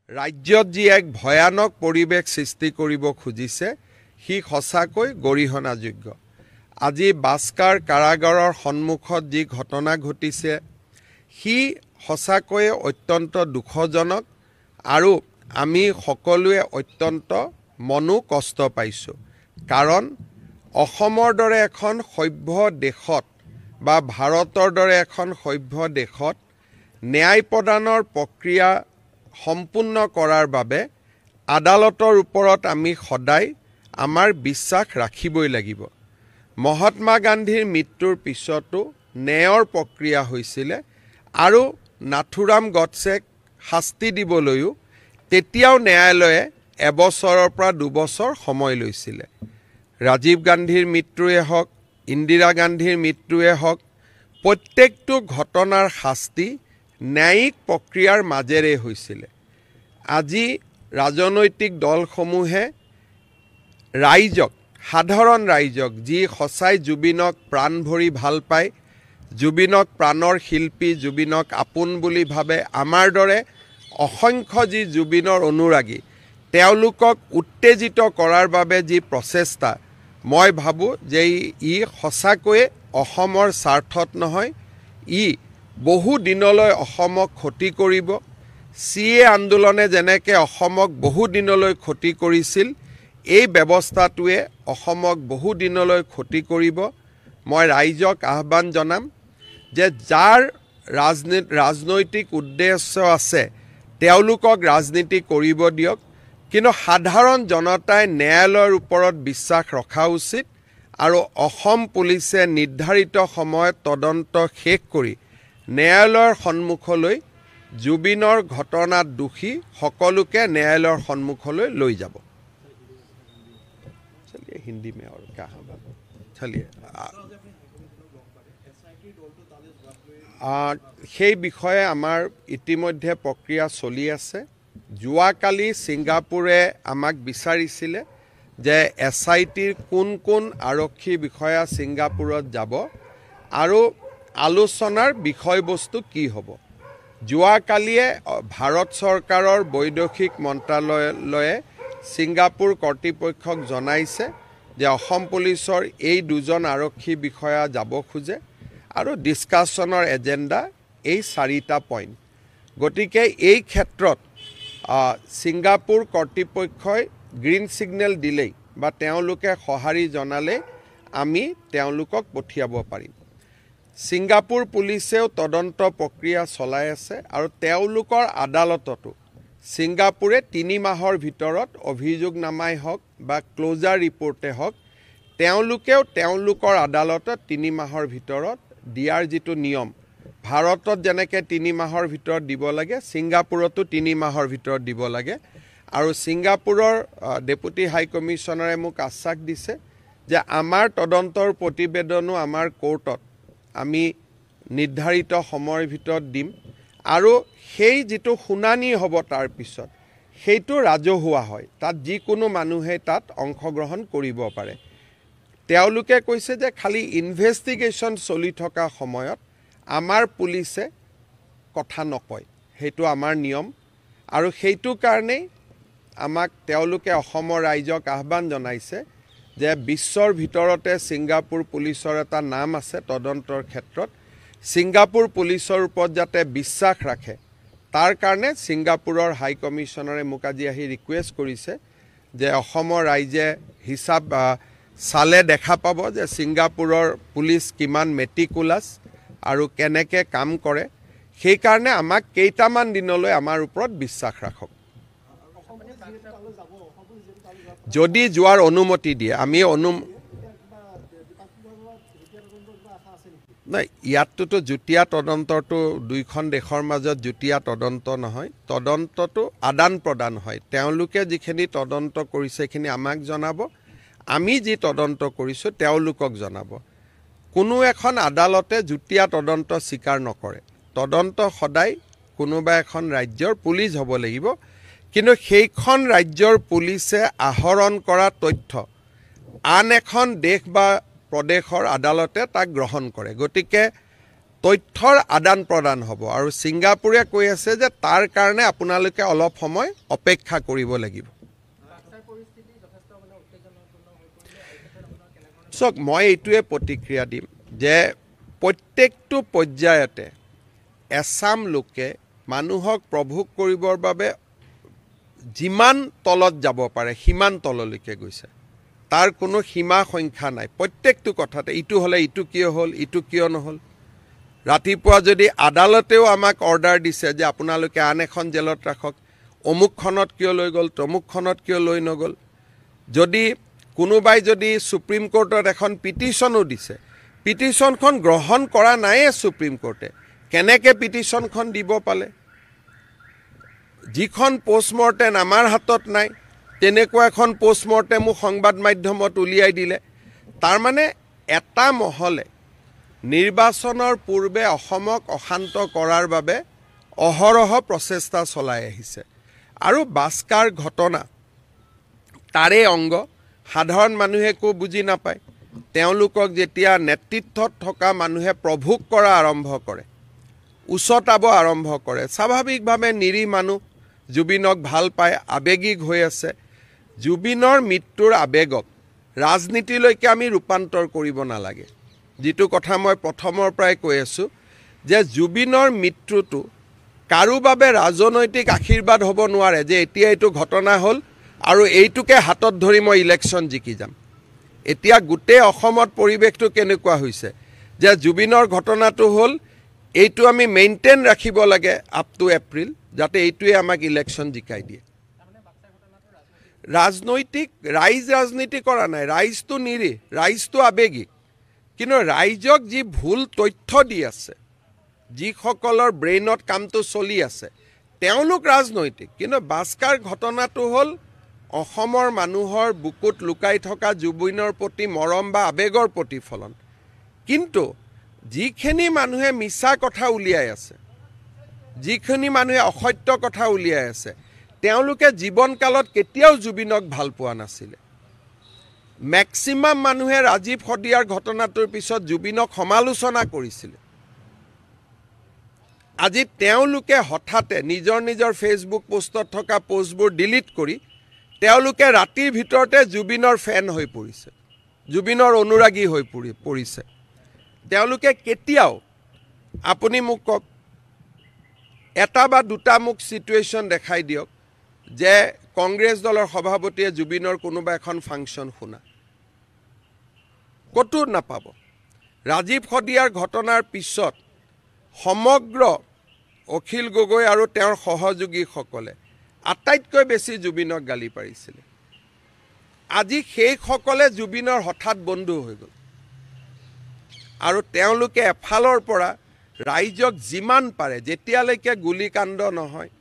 ৰাজ্যত যি এক ভয়ানক পৰিৱেশ সৃষ্টি কৰিব খুজিছে সি সঁচাকৈ গৰিহণাযোগ্য। আজি বাস্কাৰ কাৰাগাৰৰ সন্মুখত যি ঘটনা ঘটিছে সি সঁচাকৈয়ে অত্যন্ত দুখজনক আৰু আমি সকলোৱে অত্যন্ত মনো কষ্ট পাইছোঁ। কাৰণ অসমৰ দৰে এখন সভ্য দেশত বা ভাৰতৰ দৰে এখন সভ্য দেশত ন্যায় প্ৰদানৰ প্ৰক্ৰিয়া সম্পূৰ্ণ কৰাৰ বাবে আদালতৰ ওপৰত আমি সদায় আমাৰ বিশ্বাস ৰাখিবই লাগিব। মহাত্মা গান্ধীৰ মৃত্যুৰ পিছতো ন্যায়ৰ প্ৰক্ৰিয়া হৈছিলে আৰু নাথুৰাম গডছেক শাস্তি দিবলৈও তেতিয়াও ন্যায়ালয়ে এবছৰৰ পৰা 2 বছৰ সময় লৈছিলে। ৰাজীৱ গান্ধীৰ মৃত্যুৱে হওক, ইন্দিৰা গান্ধীৰ মৃত্যুৱে হওক, প্ৰত্যেকটো ঘটনাৰ শাস্তি ন্যায়িক প্ৰক্ৰিয়াৰ মাজেৰে হৈছিলে। আজি ৰাজনৈতিক দলসমূহে ৰাইজক, সাধাৰণ ৰাইজক যি সঁচাই জুবিনক প্ৰাণ ভৰি ভাল পায়, জুবিনক প্ৰাণৰ শিল্পী, জুবিনক আপোন বুলি ভাবে, আমাৰ দৰে অসংখ্য যি জুবিনৰ অনুৰাগী তেওঁলোকক উত্তেজিত কৰাৰ বাবে যি প্ৰচেষ্টা, মই ভাবোঁ যে ই সঁচাকৈয়ে অসমৰ স্বাৰ্থত নহয়, ই বহু দিনলৈ অসমক ক্ষতি কৰিব। CA আন্দোলনে যেনেকৈ অসমক বহু দিনলৈ ক্ষতি কৰিছিল, এই ব্যৱস্থাটোৱে অসমক বহু দিনলৈ ক্ষতি কৰিব। মই ৰাইজক আহ্বান জনাম যে যাৰ ৰাজনৈতিক উদ্দেশ্য আছে তেওঁলোকক ৰাজনীতি কৰিব দিয়ক, কিন্তু সাধাৰণ জনতাই ন্যায়ালয়ৰ ওপৰত বিশ্বাস ৰখা উচিত আৰু অসম পুলিচে নিৰ্ধাৰিত সময়ত তদন্ত শেষ কৰি ন্যায়ালয়ৰ সন্মুখলৈ জুবিনৰ ঘটনাত দোষী সকলোকে ন্যায়ালয়ৰ সন্মুখলৈ লৈ যাব। চলিয়ে হিন্দী মে আৰু क्या চলিয়ে সেই বিষয়ে আমাৰ ইতিমধ্যে প্ৰক্ৰিয়া চলি আছে। যোৱাকালি ছিংগাপুৰে আমাক বিচাৰিছিলে যে SITৰ কোন কোন আৰক্ষী বিষয়া ছিংগাপুৰত যাব আৰু আলোচনাৰ বিষয়বস্তু কি হ'ব। যোৱাকালিয়ে ভাৰত চৰকাৰৰ বৈদেশিক মন্ত্ৰালয়ে ছিংগাপুৰ কৰ্তৃপক্ষক জনাইছে যে অসম পুলিচৰ এই 2জন আৰক্ষী বিষয়া যাব খোজে আৰু ডিছকাশ্যনৰ এজেণ্ডা এই 4টা পইণ্ট। গতিকে এই ক্ষেত্ৰত ছিংগাপুৰ কৰ্তৃপক্ষই গ্ৰীণ ছিগনেল দিলেই বা তেওঁলোকে সঁহাৰি জনালে আমি তেওঁলোকক পঠিয়াব পাৰিম। ছিংগাপুৰ পুলিচেও তদন্ত প্ৰক্ৰিয়া চলাই আছে আৰু তেওঁলোকৰ আদালততো ছিংগাপুৰে 3 মাহৰ ভিতৰত অভিযোগনামাই হওক বা ক্লোজাৰ ৰিপৰ্টে হওক তেওঁলোকেও তেওঁলোকৰ আদালতত 3 মাহৰ ভিতৰত দিয়াৰ যিটো নিয়ম, ভাৰতত যেনেকৈ 3 মাহৰ ভিতৰত দিব লাগে, ছিংগাপুৰতো 3 মাহৰ ভিতৰত দিব লাগে। আৰু ছিংগাপুৰৰ ডেপুটি হাই কমিশ্যনাৰে মোক আশ্বাস দিছে যে আমাৰ তদন্তৰ প্ৰতিবেদনো আমাৰ কোৰ্টত আমি নিৰ্ধাৰিত সময়ৰ ভিতৰত দিম আৰু সেই যিটো শুনানি হ'ব তাৰ পিছত সেইটো ৰাজহুৱা হয়, তাত যিকোনো মানুহে তাত অংশগ্ৰহণ কৰিব পাৰে। তেওঁলোকে কৈছে যে খালি ইনভেষ্টিগেশ্যন চলি থকা সময়ত আমাৰ পুলিচে কথা নকয়, সেইটো আমাৰ নিয়ম। আৰু সেইটো কাৰণেই আমাক তেওঁলোকে অসমৰ ৰাইজক আহ্বান জনাইছে যে বিশ্বৰ ভিতৰতে ছিংগাপুৰ পুলিচৰ এটা নাম আছে তদন্তৰ ক্ষেত্ৰত, ছিংগাপুৰ পুলিচৰ ওপৰত যাতে বিশ্বাস ৰাখে তাৰ কাৰণে ছিংগাপুৰৰ হাই কমিশ্যনাৰে মোক আজি আহি ৰিকুৱেষ্ট কৰিছে যে অসমৰ ৰাইজে হিচাপ চালে দেখা পাব যে ছিংগাপুৰৰ পুলিচ কিমান মেটিকুলাছ আৰু কেনেকৈ কাম কৰে। সেইকাৰণে আমাক কেইটামান দিনলৈ আমাৰ ওপৰত বিশ্বাস ৰাখক। যদি যোৱাৰ অনুমতি দিয়ে আমি নাই, ইয়াতটোতো যুটীয়া তদন্তটো 2খন দেশৰ মাজত যুটীয়া তদন্ত নহয়, তদন্তটো আদান প্ৰদান হয়। তেওঁলোকে যিখিনি তদন্ত কৰিছে সেইখিনি আমাক জনাব, আমি যি তদন্ত কৰিছোঁ তেওঁলোকক জনাব। কোনো এখন আদালতে যুটীয়া তদন্ত স্বীকাৰ নকৰে। তদন্ত সদায় কোনোবা এখন ৰাজ্যৰ পুলিচ হ'ব লাগিব, কিন্তু সেইখন ৰাজ্যৰ পুলিচে আহৰণ কৰা তথ্য আন এখন দেশ বা প্ৰদেশৰ আদালতে তাক গ্ৰহণ কৰে। গতিকে তথ্যৰ আদান প্ৰদান হ'ব আৰু ছিংগাপুৰে কৈ আছে যে তাৰ কাৰণে আপোনালোকে অলপ সময় অপেক্ষা কৰিব লাগিব। চাওক, মই এইটোৱে প্ৰতিক্ৰিয়া দিম যে প্ৰত্যেকটো পৰ্যায়তে এছাম লোকে মানুহক প্ৰভোগ কৰিবৰ বাবে যিমান তলত যাব পাৰে সিমান তললৈকে গৈছে। তাৰ কোনো সীমা সংখ্যা নাই। প্ৰত্যেকটো কথাতে ইটো হ'লে ইটো কিয় হ'ল, ইটো কিয় নহ'ল। ৰাতিপুৱা যদি আদালতেও আমাক অৰ্ডাৰ দিছে যে আপোনালোকে আন এখন জেলত ৰাখক, অমুকখনত কিয় লৈ গ'ল, তমুকখনত কিয় লৈ নগ'ল। যদি কোনোবাই যদি সুপ্ৰিম কোৰ্টত এখন পিটিশ্যনো দিছে, পিটিশ্যনখন গ্ৰহণ কৰা নাইয়ে সুপ্ৰিম কোৰ্টে, কেনেকৈ পিটিশ্যনখন দিব পালে। যিখন পোষ্টমৰ্টেম আমাৰ হাতত নাই তেনেকুৱা এখন পোষ্টমৰ্টেমো সংবাদ মাধ্যমত উলিয়াই দিলে। তাৰমানে এটা মহলে নিৰ্বাচনৰ পূৰ্বে অসমক অশান্ত কৰাৰ বাবে অহৰহ প্ৰচেষ্টা চলাই আহিছে আৰু বাস্কাৰ ঘটনা তাৰে অংগ। সাধাৰণ মানুহে একো বুজি নাপায়। তেওঁলোকক যেতিয়া নেতৃত্বত থকা মানুহে প্ৰভোগ কৰা আৰম্ভ কৰে, উচতাব আৰম্ভ কৰে, স্বাভাৱিকভাৱে নিৰীহ মানুহ জুবিনক ভাল পায়, আৱেগিক হৈ আছে। জুবিনৰ মৃত্যুৰ আৱেগক ৰাজনীতিলৈকে আমি ৰূপান্তৰ কৰিব নালাগে। যিটো কথা মই প্ৰথমৰ পৰাই কৈ আছোঁ যে জুবিনৰ মৃত্যুটো কাৰো বাবে ৰাজনৈতিক আশীৰ্বাদ হ'ব নোৱাৰে যে এতিয়া এইটো ঘটনা হ'ল আৰু এইটোকে হাতত ধৰি মই ইলেকশ্যন জিকি যাম। এতিয়া গোটেই অসমত পৰিৱেশটো কেনেকুৱা হৈছে যে জুবিনৰ ঘটনাটো হ'ল, এইটো আমি মেইনটেইন ৰাখিব লাগে আপ টু এপ্ৰিল, যাতে এইটোৱে আমাক ইলেকশ্যন জিকাই দিয়ে। ৰাজনৈতিক ৰাইজ ৰাজনীতি কৰা নাই, ৰাইজটো নিৰীহ, ৰাইজটো আৱেগিক। কিন্তু ৰাইজক যি ভুল তথ্য দি আছে, যিসকলৰ ব্ৰেইনত কামটো চলি আছে, তেওঁলোক ৰাজনৈতিক। কিন্তু বাস্কাৰ ঘটনাটো হ'ল অসমৰ মানুহৰ বুকুত লুকাই থকা জুবিনৰ প্ৰতি মৰম বা আৱেগৰ প্ৰতিফলন। কিন্তু যিখিনি মানুহে মিছা কথা উলিয়াই আছে, যিখিনি মানুহে অসত্য কথা উলিয়াই আছে, তেওঁলোকে জীৱনকালত কেতিয়াও জুবিনক ভাল পোৱা নাছিলে। মেক্সিমাম মানুহে ৰাজীৱ শদিয়াৰ ঘটনাটোৰ পিছত জুবিনক সমালোচনা কৰিছিলে। আজি তেওঁলোকে হঠাতে নিজৰ নিজৰ ফেচবুক পোষ্টত থকা পোষ্টবোৰ ডিলিট কৰি তেওঁলোকে ৰাতিৰ ভিতৰতে জুবিনৰ ফেন হৈ পৰিছে, জুবিনৰ অনুৰাগী হৈ পৰিছে। তেওঁলোকে কেতিয়াও, আপুনি মোক কওক, এটা বা দুটা মোক চিটুৱেশ্যন দেখাই দিয়ক যে কংগ্ৰেছ দলৰ সভাপতিয়ে জুবিনৰ কোনোবা এখন ফাংচন শুনা, ক'তো নাপাব। ৰাজীৱ শদিয়াৰ ঘটনাৰ পিছত সমগ্ৰ অখিল গগৈ আৰু তেওঁৰ সহযোগীসকলে আটাইতকৈ বেছি জুবিনক গালি পাৰিছিলে। আজি সেইসকলে জুবিনৰ হঠাৎ বন্ধু হৈ গ'ল আৰু তেওঁলোকে এফালৰ পৰা ৰাইজক যিমান পাৰে, যেতিয়ালৈকে গুলীকাণ্ড নহয়,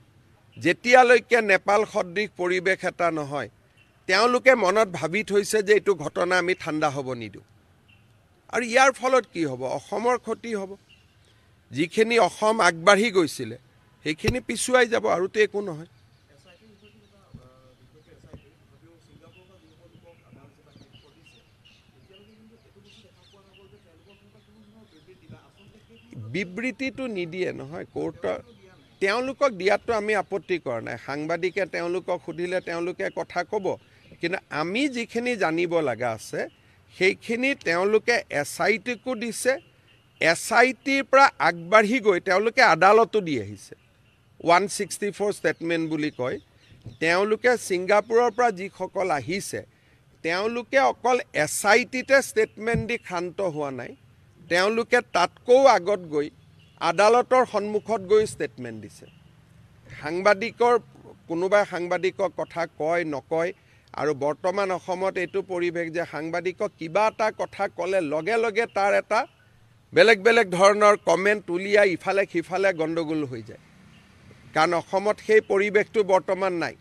যেতিয়ালৈকে নেপাল সদৃশ পৰিৱেশ এটা নহয়, তেওঁলোকে মনত ভাবি থৈছে যে এইটো ঘটনা আমি ঠাণ্ডা হ'ব নিদিওঁ। আৰু ইয়াৰ ফলত কি হ'ব? অসমৰ ক্ষতি হ'ব। যিখিনি অসম আগবাঢ়ি গৈছিলে সেইখিনি পিছুৱাই যাব, আৰুতো একো নহয়। বিবৃতিটো নিদিয়ে নহয় কোৰ্টৰ, তেওঁলোকক দিয়াতো আমি আপত্তি কৰা নাই। সাংবাদিকে তেওঁলোকক সুধিলে তেওঁলোকে কথা ক'ব, কিন্তু আমি যিখিনি জানিব লগা আছে সেইখিনি তেওঁলোকে SITকো দিছে। SITৰ পৰা আগবাঢ়ি গৈ তেওঁলোকে আদালতো দি আহিছে। 164 ষ্টেটমেণ্ট বুলি কয়। তেওঁলোকে ছিংগাপুৰৰ পৰা যিসকল আহিছে তেওঁলোকে অকল SITতে ষ্টেটমেণ্ট দি ক্ষান্ত হোৱা নাই, তেওঁলোকে তাতকৈও আগত গৈ আদালতৰ সন্মুখত গৈ ষ্টেটমেণ্ট দিছে। সাংবাদিকৰ, কোনোবাই সাংবাদিকক কথা কয় নকয়, আৰু বৰ্তমান অসমত এইটো পৰিৱেশ যে সাংবাদিকক কিবা এটা কথা ক'লে লগে লগে তাৰ এটা বেলেগ বেলেগ ধৰণৰ কমেণ্ট উলিয়াই ইফালে সিফালে গণ্ডগোল হৈ যায়। কাৰণ অসমত সেই পৰিৱেশটো বৰ্তমান নাই।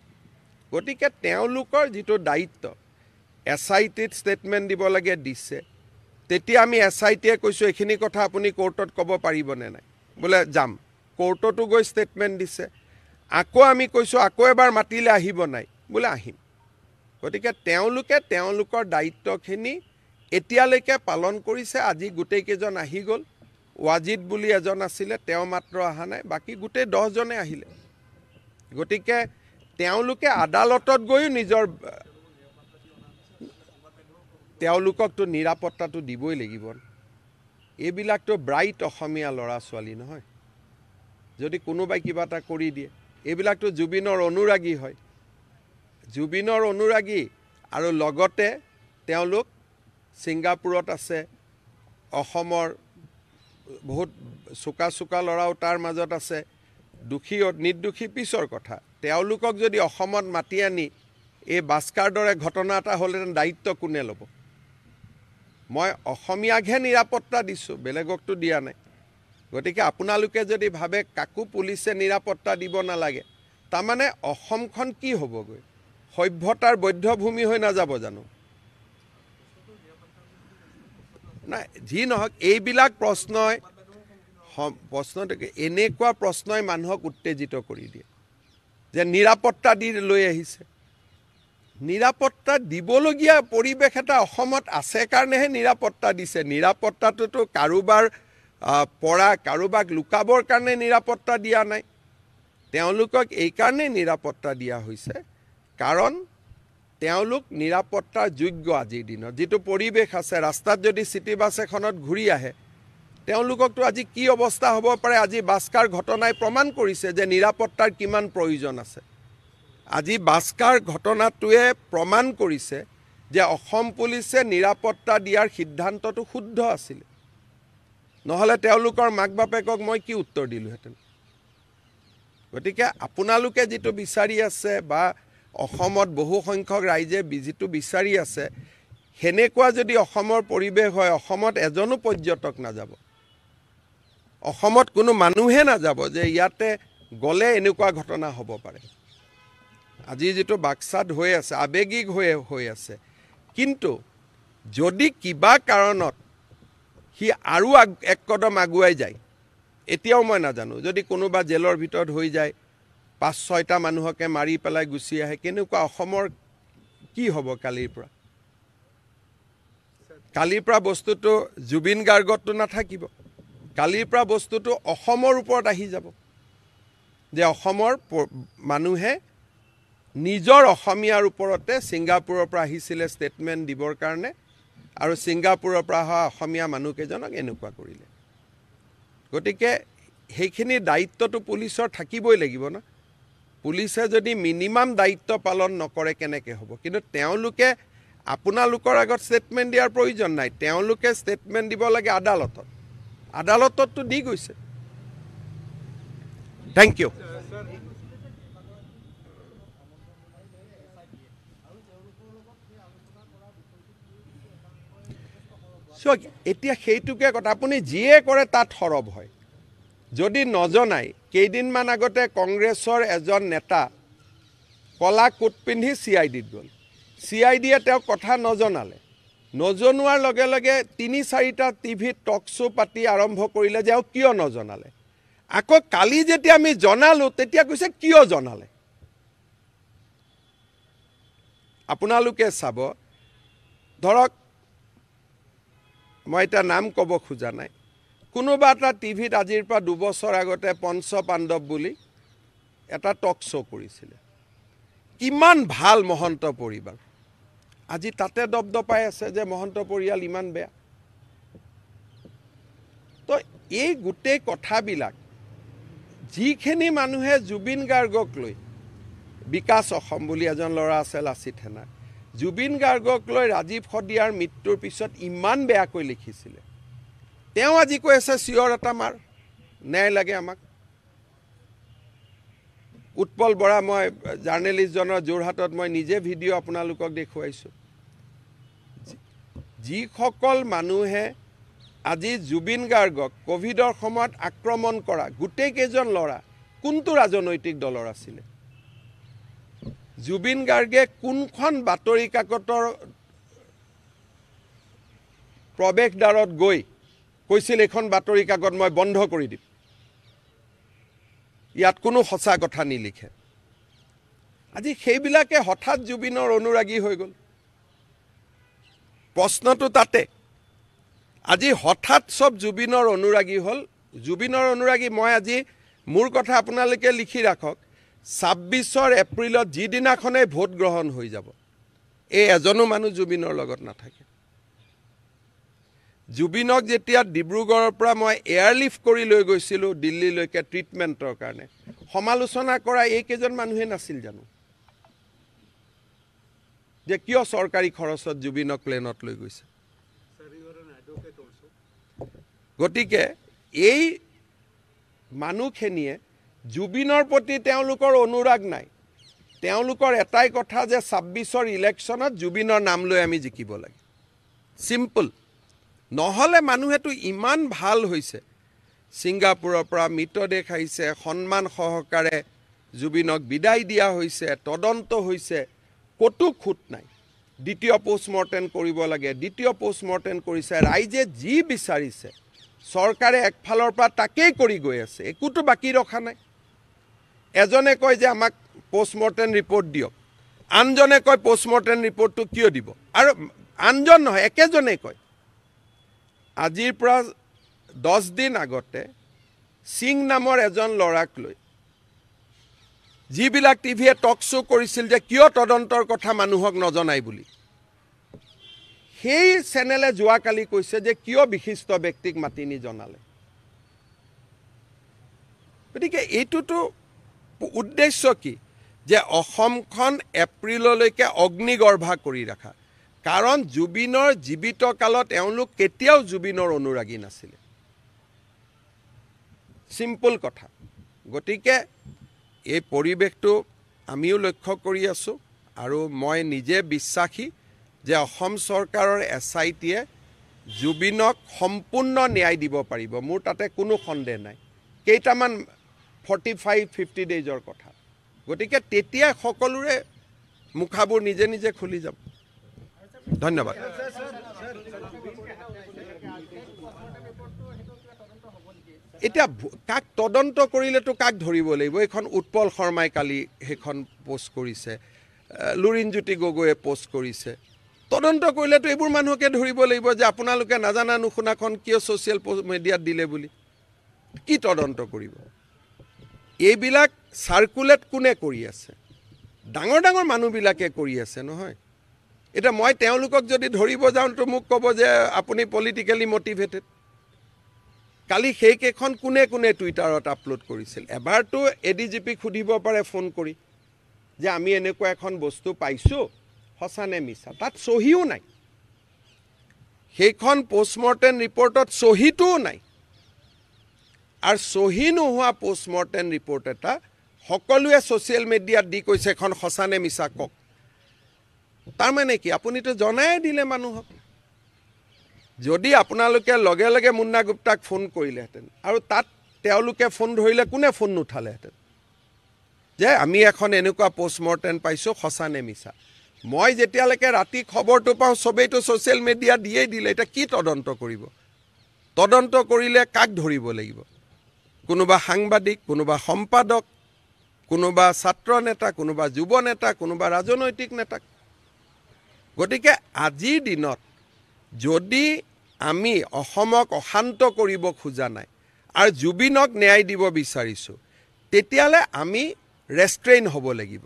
গতিকে তেওঁলোকৰ যিটো দায়িত্ব, SITত ষ্টেটমেণ্ট দিব লাগে, দিছে। তেতিয়া আমি SITয়ে কৈছোঁ এইখিনি কথা আপুনি কোৰ্টত ক'ব পাৰিবনে নাই? বোলে যাম। কোৰ্টতো গৈ ষ্টেটমেণ্ট দিছে। আকৌ আমি কৈছোঁ আকৌ এবাৰ মাতিলে আহিব নাই? বোলে আহিম। গতিকে তেওঁলোকে তেওঁলোকৰ দায়িত্বখিনি এতিয়ালৈকে পালন কৰিছে। আজি গোটেইকেইজন আহি গ'ল, ৱাজিদ বুলি এজন আছিলে, তেওঁ মাত্ৰ অহা নাই, বাকী গোটেই 10 জনে আহিলে। গতিকে তেওঁলোকে আদালতত গৈও তেওঁলোককতো নিৰাপত্তাটো দিবই লাগিব। এইবিলাকতো ব্ৰাইট অসমীয়া ল'ৰা ছোৱালী নহয়, যদি কোনোবাই কিবা এটা কৰি দিয়ে। এইবিলাকতো জুবিনৰ অনুৰাগী হয়, জুবিনৰ অনুৰাগী, আৰু লগতে তেওঁলোক ছিংগাপুৰত আছে। অসমৰ বহুত চোকা চোকা ল'ৰাও তাৰ মাজত আছে, দোষী নিৰ্দোষী পিছৰ কথা। তেওঁলোকক যদি অসমত মাতি আনি এই বাস্কাৰ দৰে ঘটনা এটা হ'লেহেঁতেন দায়িত্ব কোনে ল'ব? মই অসমীয়াকহে নিৰাপত্তা দিছোঁ, বেলেগকতো দিয়া নাই। গতিকে আপোনালোকে যদি ভাবে কাকো পুলিচে নিৰাপত্তা দিব নালাগে, তাৰমানে অসমখন কি হ'বগৈ? সভ্যতাৰ বধ্যভূমি হৈ নাযাব জানো? নাই, যি নহওক, এইবিলাক প্ৰশ্নই এনেকুৱা প্ৰশ্নই মানুহক উত্তেজিত কৰি দিয়ে যে নিৰাপত্তা দি লৈ আহিছে। নিৰাপত্তা দিবলগীয়া পৰিৱেশ এটা অসমত আছে কাৰণেহে নিৰাপত্তা দিছে। নিৰাপত্তাটোতো কাৰোবাৰ কাৰোবাক লুকাবৰ কাৰণে নিৰাপত্তা দিয়া নাই। তেওঁলোকক এইকাৰণেই নিৰাপত্তা দিয়া হৈছে কাৰণ তেওঁলোক নিৰাপত্তাৰ যোগ্য। আজিৰ দিনত যিটো পৰিৱেশ আছে, ৰাস্তাত যদি চিটি বাছ এখনত ঘূৰি আহে, তেওঁলোককতো আজি কি অৱস্থা হ'ব পাৰে, আজি বাস্কাৰ ঘটনাই প্ৰমাণ কৰিছে যে নিৰাপত্তাৰ কিমান প্ৰয়োজন আছে। আজি বাস্কাৰ ঘটনাটোৱে প্ৰমাণ কৰিছে যে অসম পুলিচে নিৰাপত্তা দিয়াৰ সিদ্ধান্তটো শুদ্ধ আছিল। নহ'লে তেওঁলোকৰ মাক বাপেকক মই কি উত্তৰ দিলোহেঁতেন? গতিকে আপোনালোকে যিটো বিচাৰি আছে বা অসমত বহু সংখ্যক ৰাইজে যিটো বিচাৰি আছে, সেনেকুৱা যদি অসমৰ পৰিৱেশ হয়, অসমত এজনো পৰ্যটক নাযাব, অসমত কোনো মানুহে নাযাব যে ইয়াতে গ'লে এনেকুৱা ঘটনা হ'ব পাৰে। আজি যিটো বাক্সাত হৈ আছে, আৱেগিক হৈ আছে, কিন্তু যদি কিবা কাৰণত সি আৰু এক কদম আগুৱাই যায়, এতিয়াও মই নাজানো, যদি কোনোবা জেলৰ ভিতৰত হৈ যায়, 5-6টা মানুহকে মাৰি পেলাই গুচি আহে, কেনেকুৱা অসমৰ কি হ'ব কালিৰ পৰা? কালিৰ পৰা বস্তুটো জুবিন গাৰ্গতটো নাথাকিব, কালিৰ পৰা বস্তুটো অসমৰ ওপৰত আহি যাব যে অসমৰ মানুহে নিজৰ অসমীয়াৰ ওপৰতে ছিংগাপুৰৰ পৰা আহিছিলে ষ্টেটমেণ্ট দিবৰ কাৰণে, আৰু ছিংগাপুৰৰ পৰা অহা অসমীয়া মানুহকেইজনক এনেকুৱা কৰিলে। গতিকে সেইখিনি দায়িত্বটো পুলিচৰ থাকিবই লাগিব না। পুলিচে যদি মিনিমাম দায়িত্ব পালন নকৰে কেনেকৈ হ'ব? কিন্তু তেওঁলোকে আপোনালোকৰ আগত ষ্টেটমেণ্ট দিয়াৰ প্ৰয়োজন নাই, তেওঁলোকে ষ্টেটমেণ্ট দিব লাগে আদালতত। আদালতততো দি গৈছে। Thank you. চোৱা, এতিয়া সেইটোকে কথা, আপুনি যিয়ে কৰে তাত সৰব হয়। যদি নজনাই, কেইদিনমান আগতে কংগ্ৰেছৰ এজন নেতা কলা কোট পিন্ধি CIDত গ'ল। CIDয়ে তেওঁক কথা নজনালে, নজনোৱাৰ লগে লগে 3-4টা টিভিত টক শ্ব' পাতি আৰম্ভ কৰিলে যে কিয় নজনালে। আকৌ কালি যেতিয়া আমি জনালোঁ, তেতিয়া কৈছে কিয় জনালে। আপোনালোকে চাব, ধৰক মই এটা নাম ক'ব খোজা নাই, কোনোবা এটা টিভিত আজিৰ পৰা 2 বছৰ আগতে পঞ্চ পাণ্ডৱ বুলি এটা টক শ্ব' কৰিছিলে। কিমান ভাল মহন্ত পৰিবাৰ, আজি তাতে দপদপাই আছে যে মহন্ত পৰিয়াল ইমান বেয়া। তো এই গোটেই কথাবিলাক যিখিনি মানুহে জুবিন গাৰ্গক লৈ, বিকাশ অসম বুলি এজন ল'ৰা আছে লাচিত সেনাৰ, জুবিন গাৰ্গক লৈ ৰাজীৱ সদিয়াৰ মৃত্যুৰ পিছত ইমান বেয়াকৈ লিখিছিলে, তেওঁ আজি কৈ আছে চিঞৰ এটা মাৰ, ন্যায় লাগে আমাক। উৎপল বৰা, মই জাৰ্নেলিষ্টজনৰ যোৰহাটত মই নিজে ভিডিঅ' আপোনালোকক দেখুৱাইছোঁ। যিসকল মানুহে আজি জুবিন গাৰ্গক ক'ভিডৰ সময়ত আক্ৰমণ কৰা গোটেইকেইজন ল'ৰা কোনটো ৰাজনৈতিক দলৰ আছিলে? জুবিন গাৰ্গে কোনখন বাতৰি কাকতৰ প্ৰৱেশদ্বাৰত গৈ কৈছিল এইখন বাতৰি কাকত মই বন্ধ কৰি দিম, ইয়াত কোনো সঁচা কথা নিলিখে? আজি সেইবিলাকে হঠাৎ জুবিনৰ অনুৰাগী হৈ গ'ল। প্ৰশ্নটো তাতে। আজি হঠাৎ সব জুবিনৰ অনুৰাগী হ'ল। জুবিনৰ অনুৰাগী মই আজি মোৰ কথা আপোনালোকে লিখি ৰাখক ২৬ এপ্ৰিলত যিদিনাখনে ভোট গ্ৰহণ হৈ যাব এই এজনো মানুহ জুবিনৰ লগত নাথাকে। জুবিনক যেতিয়া ডিব্ৰুগড়ৰ পৰা মই এয়াৰলিফ্ট কৰি লৈ গৈছিলোঁ দিল্লীলৈকে ট্ৰিটমেণ্টৰ কাৰণে, সমালোচনা কৰা এইকেইজন মানুহে নাছিল জানো যে কিয় চৰকাৰী খৰচত জুবিনক প্লেনত লৈ গৈছে? গতিকে এই মানুহখিনিয়ে জুবিনৰ প্ৰতি তেওঁলোকৰ অনুৰাগ নাই। তেওঁলোকৰ এটাই কথা যে ২৬ ইলেকশ্যনত জুবিনৰ নাম লৈ আমি জিকিব লাগে, চিম্পল। নহ'লে মানুহেতো ইমান ভাল হৈছে, ছিংগাপুৰৰ পৰা মৃতদেহ আহিছে, সন্মান সহকাৰে জুবিনক বিদায় দিয়া হৈছে, তদন্ত হৈছে, ক'তো খুঁত নাই। দ্বিতীয় পোষ্টমৰ্টেম কৰিব লাগে, দ্বিতীয় পোষ্টমৰ্টেম কৰিছে। ৰাইজে যি বিচাৰিছে চৰকাৰে একফালৰ পৰা তাকেই কৰি গৈ আছে, একোতো বাকী ৰখা নাই। এজনে কয় যে আমাক পোষ্টমৰ্টেম ৰিপৰ্ট দিয়ক, আনজনে কয় পোষ্টমৰ্টেম ৰিপৰ্টটো কিয় দিব, আৰু আনজন নহয় একেজনে কয়। আজিৰ পৰা 10 দিন আগতে সিং নামৰ এজন ল'ৰাক লৈ যিবিলাক টিভিয়ে টক শ্ব' কৰিছিল যে কিয় তদন্তৰ কথা মানুহক নজনাই বুলি, সেই চেনেলে যোৱাকালি কৈছে যে কিয় বিশিষ্ট ব্যক্তিক মাতি নি জনালে। গতিকে এইটোতো উদ্দেশ্য কি যে অসমখন এপ্ৰিললৈকে অগ্নিগৰ্ভা কৰি ৰাখা। কাৰণ জুবিনৰ জীৱিত কালত এওঁলোক কেতিয়াও জুবিনৰ অনুৰাগী নাছিলে, চিম্পল কথা। গতিকে এই পৰিৱেশটো আমিও লক্ষ্য কৰি আছোঁ, আৰু মই নিজে বিশ্বাসী যে অসম চৰকাৰৰ SITয়ে জুবিনক সম্পূৰ্ণ ন্যায় দিব পাৰিব। মোৰ তাতে কোনো সন্দেহ নাই। কেইটামান 45-50 ডেইজৰ কথা। গতিকে তেতিয়া সকলোৰে মুখাবোৰ নিজে নিজে খুলি যাব। ধন্যবাদ। এতিয়া কাক তদন্ত কৰিলেতো কাক ধৰিব লাগিব? এইখন উৎপল শৰ্মাই কালি সেইখন পোষ্ট কৰিছে, লুৰিণজ্যোতি গগৈয়ে পোষ্ট কৰিছে। তদন্ত কৰিলেতো এইবোৰ মানুহকে ধৰিব লাগিব যে আপোনালোকে নাজানা নুশুনাখন কিয় ছ'চিয়েল মিডিয়াত দিলে বুলি। কি তদন্ত কৰিব? এইবিলাক চাৰ্কুলেট কোনে কৰি আছে? ডাঙৰ ডাঙৰ মানুহবিলাকে কৰি আছে নহয়। এতিয়া মই তেওঁলোকক যদি ধৰিব যাওঁ তো মোক ক'ব যে আপুনি পলিটিকেলি মটিভেটেড। কালি সেইকেইখন কোনে কোনে টুইটাৰত আপলোড কৰিছিল? এবাৰতো ADGPক সুধিব পাৰে ফোন কৰি যে আমি এনেকুৱা এখন বস্তু পাইছোঁ, সঁচা নে মিছা? তাত চহীও নাই, সেইখন পোষ্টমৰ্টেম ৰিপৰ্টত চহীটোও নাই। আৰু চহী নোহোৱা পোষ্টমৰ্টেম ৰিপৰ্ট এটা সকলোৱে ছ'চিয়েল মিডিয়াত দি কৈছে এখন সঁচা নে মিছা কওক। তাৰমানে কি? আপুনিতো জনাই দিলে মানুহক। যদি আপোনালোকে লগে লগে মুন্না গুপ্তাক ফোন কৰিলেহেঁতেন, আৰু তাত তেওঁলোকে ফোন ধৰিলে কোনে ফোন নুঠালেহেঁতেন যে আমি এখন এনেকুৱা পোষ্টমৰ্টেম পাইছোঁ, সঁচা নে মিছা? মই যেতিয়ালৈকে ৰাতি খবৰটো পাওঁ চবেইতো ছ'চিয়েল মিডিয়া দিয়েই দিলে। এতিয়া কি তদন্ত কৰিব? তদন্ত কৰিলে কাক ধৰিব লাগিব? কোনোবা সাংবাদিক, কোনোবা সম্পাদক, কোনোবা ছাত্ৰ নেতা, কোনোবা যুৱ নেতা, কোনোবা ৰাজনৈতিক নেতাক। গতিকে আজিৰ দিনত যদি আমি অসমক অশান্ত কৰিব খোজা নাই আৰু জুবিনক ন্যায় দিব বিচাৰিছোঁ, তেতিয়াহ'লে আমি ৰেষ্ট্ৰেইন হ'ব লাগিব।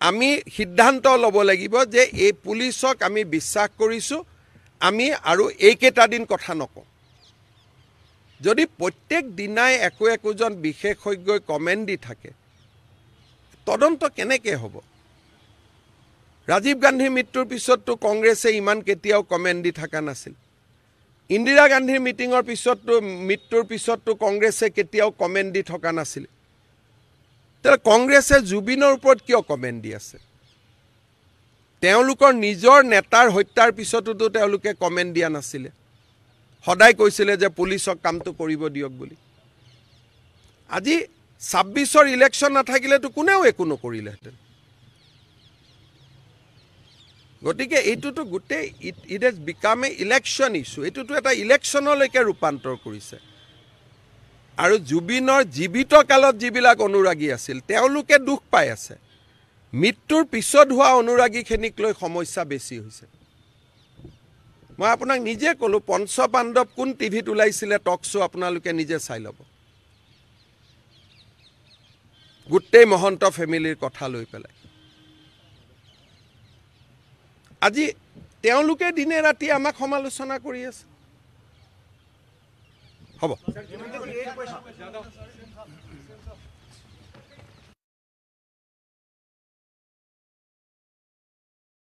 আমি সিদ্ধান্ত ল'ব লাগিব যে এই পুলিচক আমি বিশ্বাস কৰিছোঁ, আমি আৰু এইকেইটা দিন কথা নকওঁ। যদি প্ৰত্যেক দিনাই একোজন বিশেষজ্ঞই কমেণ্ট দি থাকে, তদন্ত কেনেকৈ হ'ব? ৰাজীৱ গান্ধীৰ মৃত্যুৰ পিছততো কংগ্ৰেছে ইমান কেতিয়াও কমেণ্ট দি থকা নাছিল। ইন্দিৰা গান্ধীৰ মৃত্যুৰ পিছততো কংগ্ৰেছে কেতিয়াও কমেণ্ট দি থকা নাছিল। তেতিয়াহ'লে কংগ্ৰেছে জুবিনৰ ওপৰত কিয় কমেণ্ট দি আছে? তেওঁলোকৰ নিজৰ নেতাৰ হত্যাৰ পিছতোতো তেওঁলোকে কমেণ্ট দিয়া নাছিলে, সদায় কৈছিলে যে পুলিচক কামটো কৰিব দিয়ক বুলি। আজি ২৬ ইলেকশ্যন নাথাকিলেতো কোনেও একো নকৰিলেহেঁতেন। গতিকে এইটোতো গোটেই it has become a election issue. এইটোতো এটা ইলেকশ্যনলৈকে ৰূপান্তৰ কৰিছে। আৰু জুবিনৰ জীৱিত কালত যিবিলাক অনুৰাগী আছিল তেওঁলোকে দুখ পাই আছে। মৃত্যুৰ পিছত হোৱা অনুৰাগীখিনিক লৈ সমস্যা বেছি হৈছে। মই আপোনাক নিজে ক'লোঁ পঞ্চপাণ্ডৱ কোন টিভিত ওলাইছিলে টক শ্ব' আপোনালোকে নিজে চাই ল'ব। গোটেই মহন্ত ফেমিলিৰ কথা লৈ পেলাই আজি তেওঁলোকে দিনে ৰাতি আমাক সমালোচনা কৰি আছে। হ'ব